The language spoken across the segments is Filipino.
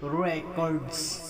Records.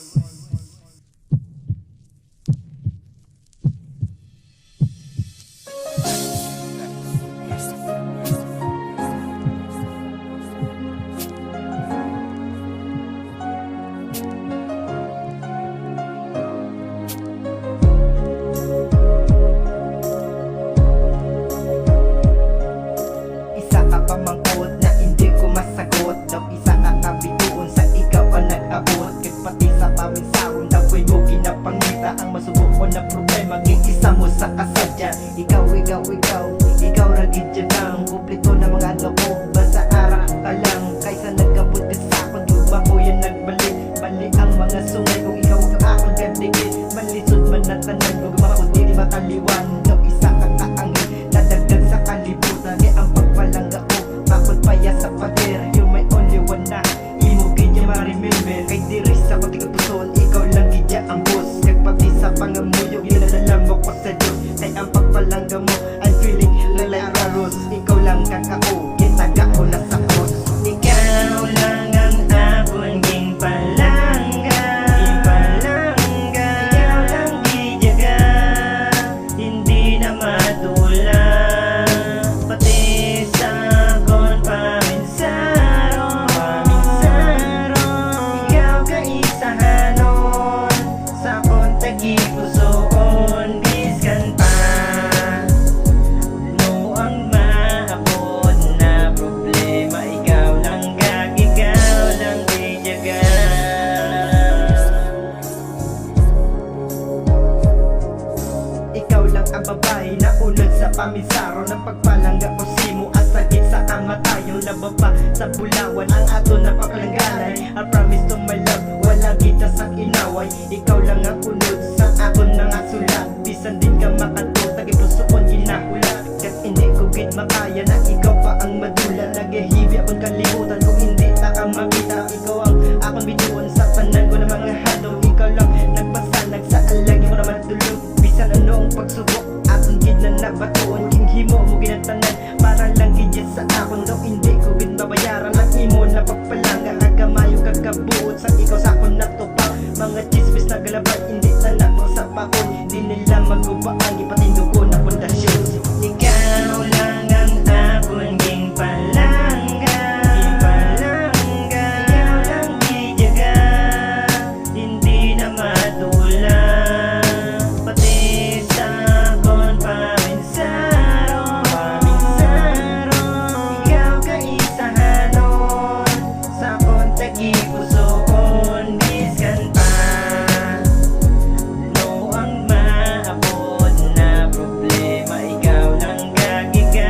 Isa ka pamangkot na hindi ko masagot. Daw isa ka kabituon sa ikaw ang nag-abot. Kahit pati sa paminsahon na ko'y mo ginapangita ang masubok ko na problema. Ging-isa mo sa kasadya. Ikaw ragid dyan lang. Kumplito na mga ano ko. Basta ara ka lang. Kaysa nagkabot ka sa akin, luma ko yan nagbalik. Bali ang mga sungay kung ikaw ang akong gandikit. Malisod man na tanan kung gumakundi di mataliwan. Daw isa ka kaangin, nadagdag sa kalibutan. Di ang pagpalangga ko, bakit paya sa pader. You may only one na, imo kanya ma-remember. Kay diri sa pati kapuson, ikaw lang gidya ang boss. Kag pati sa pangamuyo, ginalalam mo ko sa Diyos. Kay ang pagpalangga mo, I'm feeling like Raros. Ikaw lang kakao, kitaga ko na sa cross. Ikaw lang ang akong ging palangga. Ikaw lang gijaga, hindi na matulang. Pati sa akong paminsaro, ikaw ka isahanon. Sa akong tagipusoon, biskan pa. No ang maabot na problema. Ikaw lang gijaga. Ikaw lang ang babae na ulod sa pamisaro. Na pagpalangga ko simo at sakit sa amatayon. Nababa sa bulawan ang ato na pakalangganay. I promise to my love, wala kita sa inaway. Ikaw lang ang unod sa akon na nga sulat. Bisan din ka makato, tagipusoon ginahula. Kat hindi ko gid makaya na ikaw pa ang madula. Nagahibi akong kalimutan kung hindi na ka makita. Ikaw ang akong binuon sa tanan ko na mga halo. Ikaw lang nagpasanag sa alagi mo naman tulog. Bisan ano ang pagsubok, akong gid na nabatuon. King himo mo ginatanan, parang lang gid sa akon. Daw hindi ko gid babayaran ang imo na pagpalangga. Agamayo kagabuot sa ikaw sa akon natupak. Mga chismis na galabay, hindi na nato sa pakon. Di nila maguba ang ipatindo ko na pundasyon. Ikaw lang ang akong ging palangga. Ikaw lang gijaga, hindi na matulang. Pati sa akong paminsaro, ikaw ka isahanon. Sa akong tagipusoon, biskan pa. No ang maabot na problema. Ikaw lang gijaga.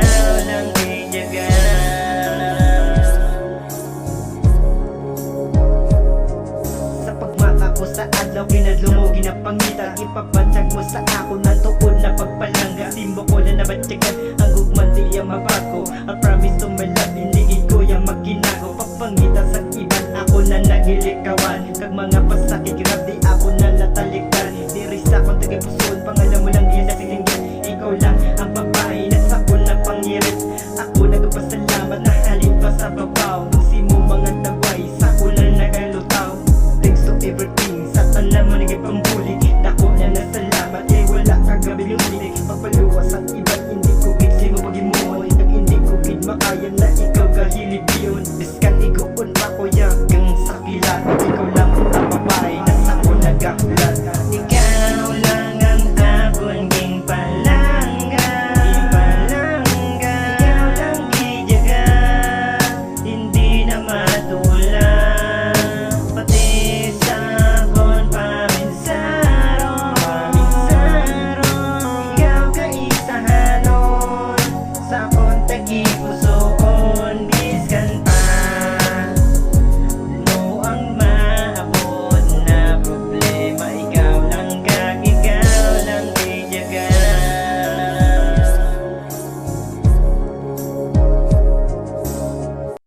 Sa pagmata ko sa adlaw, kinadlo mo ginapangita. Ipabansag mo sa ako ng tuod na pagpalangga. Simbo ko na nabatyagan, ang gugman di yung mabago. I promise to my love, inigid ko yung maginago. Pagpangita sa iban, ako na nagilikawan. Kag mga pasakit, grab di ako na natalikdan. Diri sa akong tagipusoon, pangalan mo lang yun na sininggan. Ikaw lang ang babae na sa ko na pangirit. Ako nagpasalamat na halin pa sa babaw. Simo mga taway, sa ko lang nagalutaw. Thanks to everything, sa tanan mo nagipambuli. Dako na nasalamat, kay wala kagabi yung sinig. Pagpaluwas at iba, hindi ko gid simo pagimuon. Kag hindi ko gid makaya na ikaw kahilib yun. Biskan iguon pa ko ya.